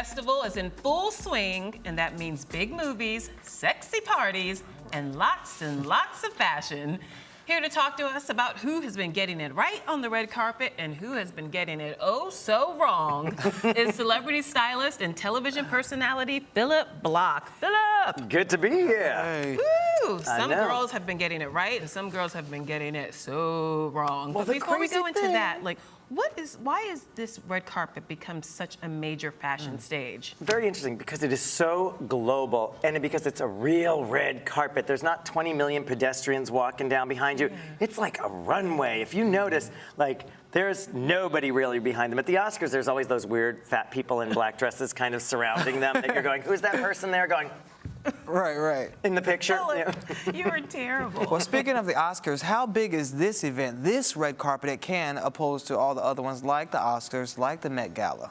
Festival is in full swing, and that means big movies, sexy parties, and lots of fashion. Here to talk to us about who has been getting it right on the red carpet and who has been getting it oh so wrong is celebrity stylist and television personality Phillip Bloch. Phillip! Good to be here. Hey. Woo! Some girls have been getting it right and some girls have been getting it so wrong. Well, but the before we go crazy into thing- that, why is this red carpet become such a major fashion stage? Very interesting because it is so global and because it's a real red carpet. There's not 20 million pedestrians walking down behind you. It's like a runway. If you notice, there's nobody really behind them. At the Oscars, there's always those weird fat people in black dresses kind of surrounding them that you're going, who's that person there going Right. in the picture? Phillip, you were terrible. Well, speaking of the Oscars, how big is this event, this red carpet at Cannes, opposed to all the other ones like the Oscars, like the Met Gala?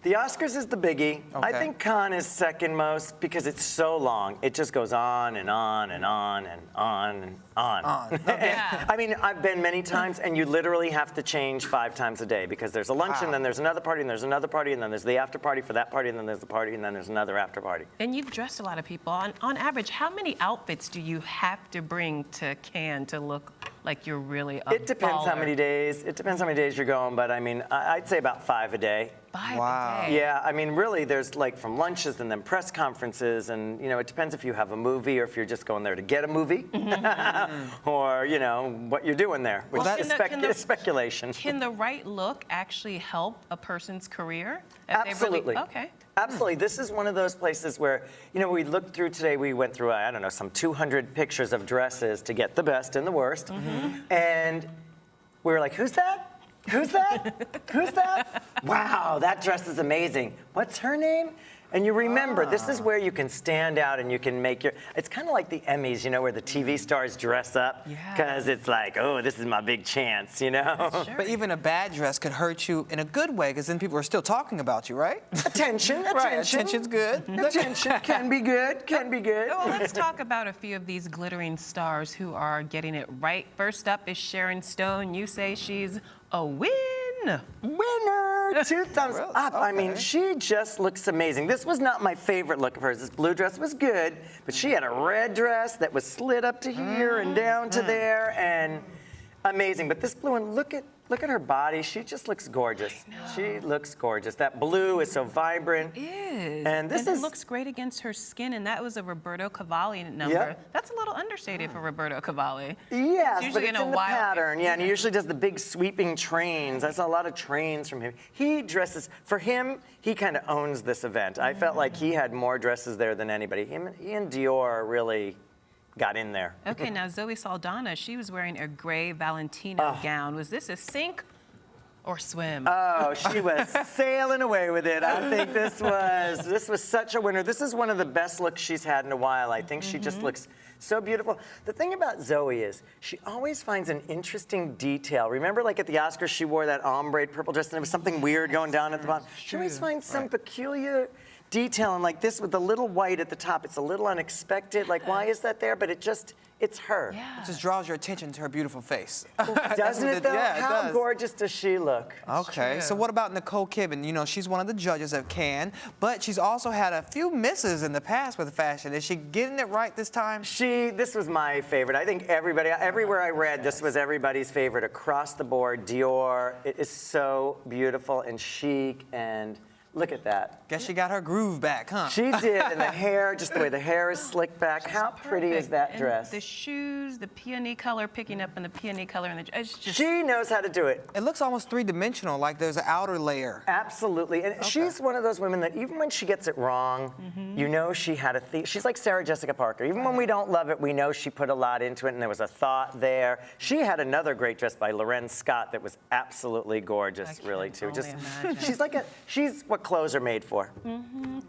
The Oscars is the biggie. I Okay. think Cannes is second most because it's so long. It just goes on and on and on and on and on. Yeah. I mean, I've been many times, and you literally have to change 5 times a day because there's a luncheon, Wow. then there's another party, and there's another party, and then there's the after party for that party, and then there's the party, and then there's another after party. And you've dressed a lot of people. On average, how many outfits do you have to bring to Cannes to look like you're really a It depends how baller? many days. It depends how many days you're going, but I mean, I'd say about 5 a day. 5 Wow. a day. Yeah, I mean, really, there's from lunches and then press conferences, and it depends if you have a movie or if you're just going there to get a movie, or what you're doing there, which Well, is can the- speculation. Can the right look actually help a person's career? If they Absolutely. okay. Absolutely. This is one of those places where, we looked through today, we went through, I don't know, some 200 pictures of dresses to get the best and the worst, and we were like, who's that? Who's that? Who's that? Wow, that dress is amazing. What's her name? And you remember, this is where you can stand out and you can make it's kind of like the Emmys, where the TV stars dress up. Yeah. Because it's like, oh, this is my big chance, Sure. But even a bad dress could hurt you in a good way, because then people are still talking about you, right? Attention. Right, attention's good. Attention can be good, can be good. Well, let's talk about a few of these glittering stars who are getting it right. First up is Sharon Stone. You say she's a win. Winner! 2 thumbs Really? up. I mean, Okay. she just looks amazing. This was not my favorite look of hers. This blue dress was good, but she had a red dress that was slid up to here and down to there, and amazing. But this blue one, look at her body. She just looks gorgeous. She looks gorgeous. That blue is so vibrant. It is. And this it is- looks great against her skin, and that was a Roberto Cavalli number. Yep. That's a little understated for Roberto Cavalli. Yes, It's but usually it's in a in the wild- pattern. Yeah, and he usually does the big sweeping trains. I saw a lot of trains from him. He dresses, for him, he kind of owns this event. I felt like he had more dresses there than anybody. He and Dior really got in there. Okay, now Zoe Saldana, she was wearing a gray Valentino gown. Was this a sink or swim? Oh, she was sailing away with it. I think this was such a winner. This is one of the best looks she's had in a while. I think she just looks so beautiful. The thing about Zoe is she always finds an interesting detail. Remember, at the Oscars, she wore that ombre purple dress and there was something weird going down at the bottom. She always finds some peculiar detail, and like this with the little white at the top, it's a little unexpected. Why is that there? But it's her. Yeah. It just draws your attention to her beautiful face. Doesn't it though? Yeah, it How does. gorgeous does she look? Okay, true. so what about Nicole Kidman? She's one of the judges at Cannes, but she's also had a few misses in the past with fashion. Is she getting it right this time? This was my favorite. I think everywhere I read, this was everybody's favorite across the board. Dior, it is so beautiful and chic, and look at that. Guess she got her groove back, huh? She did, and the hair, just the way the hair is slicked back. How pretty is Perfect. that And dress? the shoes, the peony color picking up, and the peony color in the dress. It's just She knows how to do it. It looks almost three-dimensional, like there's an outer layer. Absolutely, and she's one of those women that even when she gets it wrong, she had she's like Sarah Jessica Parker. Even when we don't love it, we know she put a lot into it and there was a thought there. She had another great dress by Loren Scott that was absolutely gorgeous, I really, can too. only imagine. She's what clothes are made for.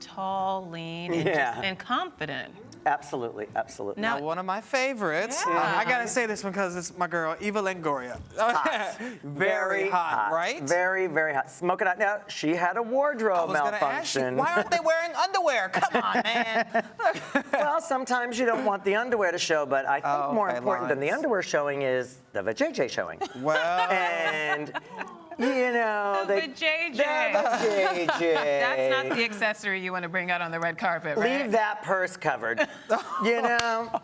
tall, lean, and, Yeah. and confident. Absolutely, absolutely. Now- Now, one of my favorites, Yeah. I gotta say this one because it's my girl, Eva Longoria. Hot. Very hot, right? Very, very hot. Smoke it out. Now, she had a wardrobe I was gonna ask you, malfunction. why aren't they wearing underwear? Come on, man. Well, sometimes you don't want the underwear to show, but I think Oh, more okay, important than the lines. underwear showing is the vajayjay showing. Well, And You know, With JJ. JJ. That's not the accessory you want to bring out on the red carpet, right? Leave that purse covered. You know,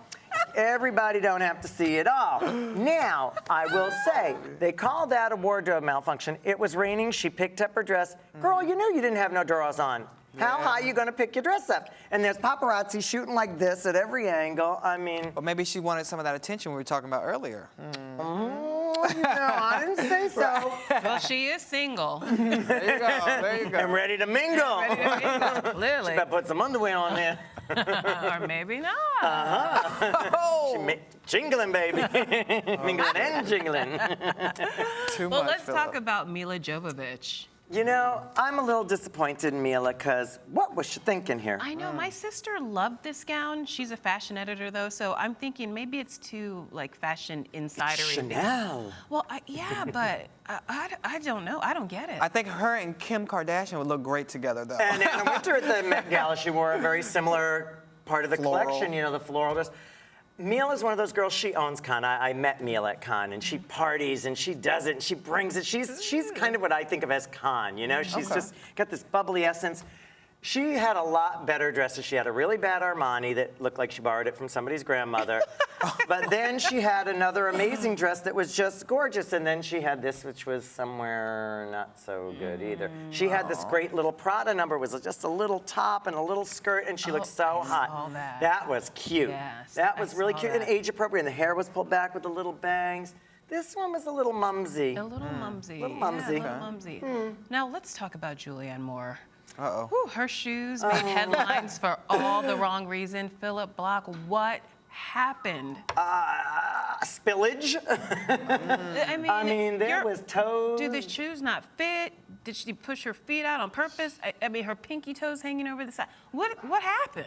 everybody don't have to see it all. Now, I will say, they call that a wardrobe malfunction. It was raining. She picked up her dress. Girl, you knew you didn't have no drawers on. How high are you going to pick your dress up? And there's paparazzi shooting like this at every angle. I mean... Or maybe she wanted some of that attention we were talking about earlier. Oh, no, I didn't say so. Well, she is single. There you go. There you go. I'm ready to mingle. Ready to mingle, clearly. She better put some underwear on there. Or maybe not. Jingling, baby. Mingling and jingling. Too Well, much, let's talk Phillip. about Milla Jovovich. You know, I'm a little disappointed in Mila, because what was she thinking here? I know, my sister loved this gown. She's a fashion editor, though, so I'm thinking maybe it's too, like, fashion insider-y. Chanel. Well, yeah, but I don't know. I don't get it. I think her and Kim Kardashian would look great together, though. And Anna Wintour at the Met Gala, she wore a very similar part of the Floral. collection, you know, the floral dress. Mila's one of those girls, she owns Cannes. I met Mila at Cannes, and she parties, and she does it, and she brings it. She's kind of what I think of as Cannes, you know? She's just got this bubbly essence. She had a lot better dresses. She had a really bad Armani that looked like she borrowed it from somebody's grandmother. But then she had another amazing dress that was just gorgeous, and then she had this, which was somewhere not so good either. She had this great little Prada number. It was just a little top and a little skirt, and she looked so I hot. saw that. That was cute. Yes, that I was really saw cute that. and age appropriate, and the hair was pulled back with the little bangs. This one was a little mumsy. A little mumsy. Little Yeah, mumsy. a little mumsy. Now, let's talk about Julianne Moore. Uh-oh. Whew, her shoes made headlines for all the wrong reason. Phillip Bloch, what happened? Spillage. I mean, there was toes. Do the shoes not fit? Did she push her feet out on purpose? I mean, her pinky toes hanging over the side. What happened?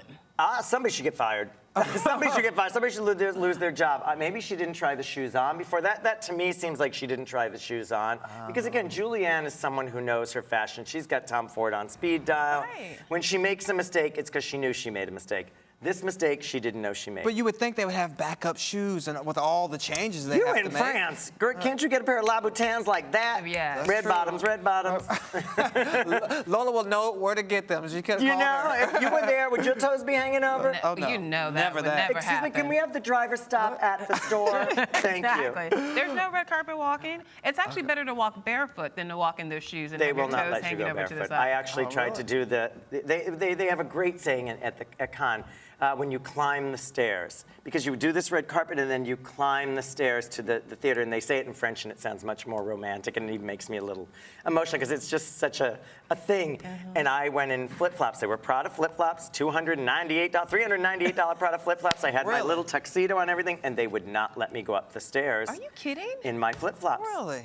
Somebody should get fired. Somebody should get fired. Somebody should lose their job. Maybe she didn't try the shoes on before. That to me seems like she didn't try the shoes on. Because again, Julianne is someone who knows her fashion. She's got Tom Ford on speed dial. Right. When she makes a mistake, it's because she knew she made a mistake. This mistake, she didn't know she made. But you would think they would have backup shoes and with all the changes they You have in to make. France. Can't you get a pair of Louboutins like that? Yeah. That's Red true. bottoms, red bottoms. Lola will know where to get them. She could You call know, her. if you were there, would your toes be hanging over? Oh, no. You know that Never would that. never Excuse me, happen. can we have the driver stop at the store? Thank Exactly. you. There's no red carpet walking. It's actually better to walk barefoot than to walk in those shoes and They have your will not toes let you hanging go over to the barefoot. side. I actually tried to do they have a great saying at Cannes when you climb the stairs. Because you would do this red carpet and then you climb the stairs to the theater, and they say it in French and it sounds much more romantic, and it even makes me a little emotional because it's just such a thing. And I went in flip-flops. They were Prada flip-flops, $398 Prada flip-flops. I had my Really? little tuxedo and everything, and they would not let me go up the stairs Are you kidding? in my flip-flops. Really?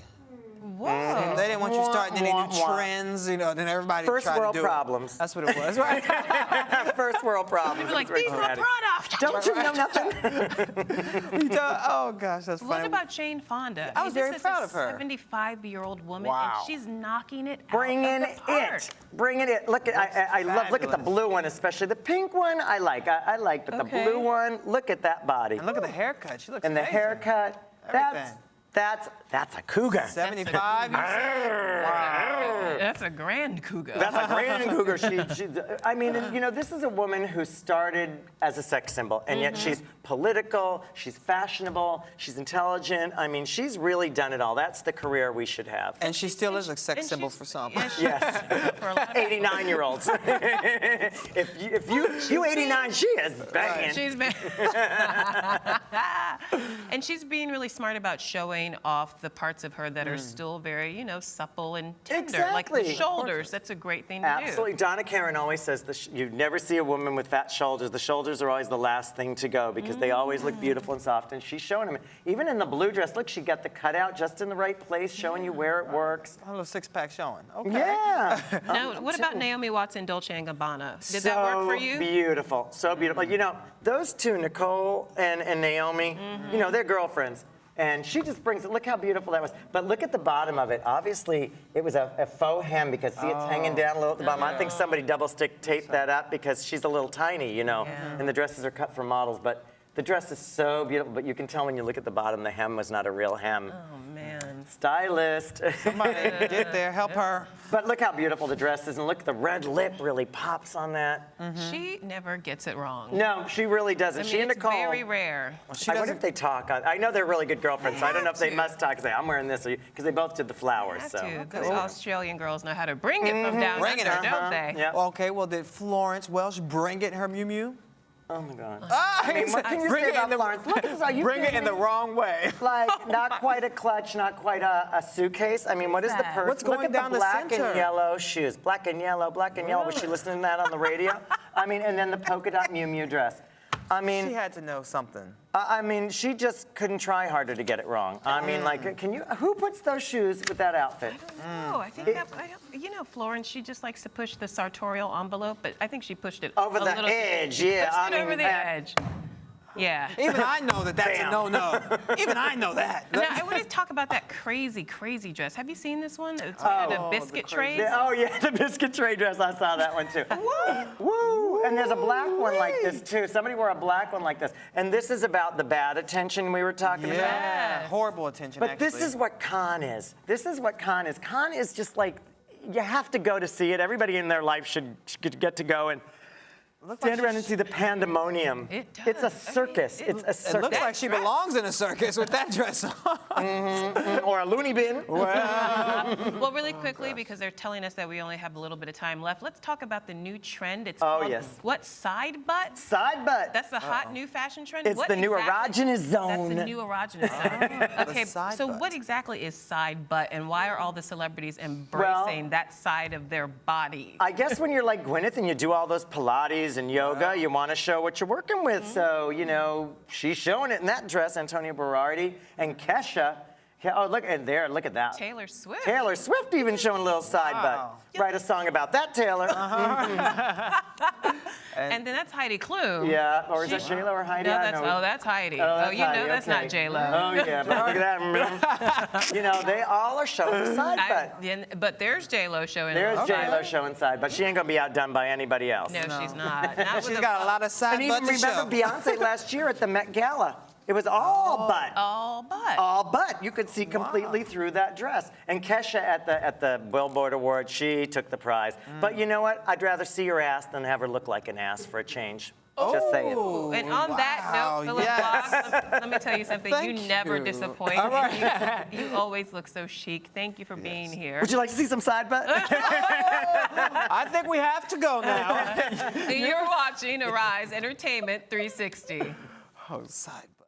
Whoa. They didn't want you starting any Wah, new wah. trends, you know, then everybody First tried world to do problems. It. That's what it was, right? First world problems. You're like, That's these where are it's at. Prada. Don't you know nothing? Oh, gosh, that's funny. What about Jane Fonda? I was very proud of her. This is a 75-year-old woman, Wow. and she's knocking it Bringing out of the park. it. Bringing it. Look at I love. Look at the fabulous. blue one, especially the pink one. I like, but the Okay. blue one. Look at that body And look at the haircut. She looks and the amazing. haircut. Everything. That's a cougar. 75. That's a grand cougar. That's a grand cougar. I mean, and, you know, this is a woman who started as a sex symbol, and yet she's political, she's fashionable, she's intelligent. I mean, she's really done it all. That's the career we should have. And she still is a sex And symbol she's- for some. yeah, she's Yes. for a lot of people. 89-year-olds. if you 89, she is banging. She's been and she's being really smart about showing off the parts of her that are still very, you know, supple and tender. Like the Exactly. shoulders. That's a great thing to Absolutely. Donna Karan always says you never see a woman with fat shoulders. The shoulders are always the last thing to go because they always look beautiful and soft. And she's showing them. Even in the blue dress, look, she got the cutout just in the right place, showing you where it works. A little six-pack showing. Okay. Yeah. do. Now, what about Naomi Watts and Dolce & Gabbana? Did that work for you? Beautiful. So beautiful. You know, those two, Nicole and Naomi, you know, they're girlfriends. And she just brings it. Look how beautiful that was. But look at the bottom of it. Obviously, it was a faux hem because, see, it's hanging down a little at the bottom. I think somebody double-stick taped that up because she's a little tiny, you know, Yeah. and the dresses are cut for models. But the dress is so beautiful. But you can tell when you look at the bottom, the hem was not a real hem. Oh, man. Stylist. Somebody get there, help her. But look how beautiful the dress is, and look, the red lip really pops on that. She never gets it wrong. No, she really doesn't. I mean, she and it's Nicole. very rare. I wonder if they talk. I know they're really good girlfriends, so I don't know if they to. must talk. Say, I'm wearing this, because they both did the flowers. Have So. to. Those Australian girls know how to bring it from down Bring it, under, don't they? Yep. Okay, well, did Florence Welch bring it in her Miu Miu? Oh my God. I mean, what can you say about Florence? Look at this. Are you Bring it kidding in the me? wrong way. Like, not quite a clutch, not quite a suitcase. I mean, what is the that? purse? What's Look going at down the the black center? and yellow shoes. Black and yellow, black and yellow. Was she listening to that on the radio? I mean, and then the polka dot Miu Miu dress. I mean, She had to know something. I mean, she just couldn't try harder to get it wrong. I mean, like, who puts those shoes with that outfit? No, I think Florence, she just likes to push the sartorial envelope, but I think she pushed it Over a the little edge, yeah. Pushed I it mean, over the edge. Yeah. Even I know that that's Bam. a no-no. Even I know that. Now, I want to talk about that crazy, crazy dress. Have you seen this one? It's made out of biscuit trays. Oh, yeah, the biscuit tray dress. I saw that one, too. Woo! And there's a black one like this, too. Somebody wore a black one like this. And this is about the bad attention we were talking about. Yeah, Yes. horrible attention, But actually. this is what con is. This is what con is. Con is just like, you have to go to see it. Everybody in their life should get to go and stand around and see the pandemonium. It does. It's a I mean, circus. It's a It circus. looks like she belongs in a circus with that dress on. Or a loony bin. Well, really quickly, because they're telling us that we only have a little bit of time left, let's talk about the new trend. It's called, yes. what, side butt? Side butt. That's the hot new fashion trend? It's What the new exactly- erogenous zone. That's the new erogenous zone. Okay, side so butt. what exactly is side butt, and why are all the celebrities embracing that side of their body? I guess when you're like Gwyneth and you do all those Pilates and yoga, you want to show what you're working with. So, she's showing it in that dress, Antonia Berardi and Kesha. Oh, look at there, look at that. Taylor Swift. Taylor Swift even showing a little side Wow. butt. Write a song about that, Taylor. And then that's Heidi Klum. Yeah, or is that J-Lo or Heidi? No, I don't know. that's Heidi. Oh, that's you know Heidi, that's okay. not J-Lo. Oh, yeah, but look at that. They all are showing the side butt. But there's J-Lo showing There's her side. J-Lo showing side butt. She ain't gonna be outdone by anybody else. No, she's not. Not with She's the got a lot of side And even butt to show. remember Beyonce last year at the Met Gala. It was all butt. all butt. All butt. You could see completely through that dress. And Kesha at the Billboard Awards, she took the prize. But you know what? I'd rather see her ass than have her look like an ass for a change. Just saying. And on that note, Phillip Bloch, let me tell you something. Thank you never you. disappoint. All right. You always look so chic. Thank you for being here. Would you like to see some side butt? I think we have to go now. You're watching Arise Entertainment 360. Oh, side butt.